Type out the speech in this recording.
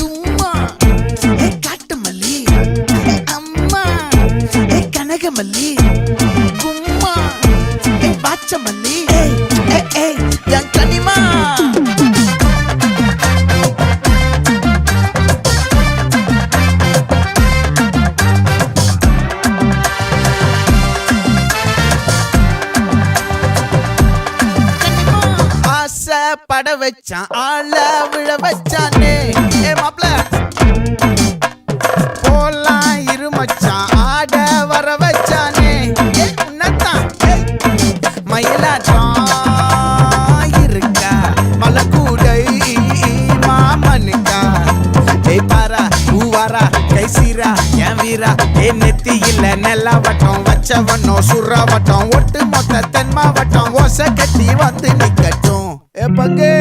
தும்மா காட்டு மல்லி அம்மா கனகமல்லி கும்மா பாச்ச மல்லி என் கனிமா பட வச்சான் ஆள விழ வச்சானே மாப்ள போலாம் இருமச்சான் ஆட வர வச்சானே உன்னத்தான் மயிலாட்டம் இருக்கா மலக்கூடை மாமனுக்கா பாரா பூவாரா கைசீரா என் வீரா நெத்தி இல்ல நெல்லா வட்டம் வச்சவனோ சுறா வட்டம் ஒட்டு மொத்த தென் மாவட்டம் ஓசை கட்டி வந்து நிக்கட்டும் பங்கே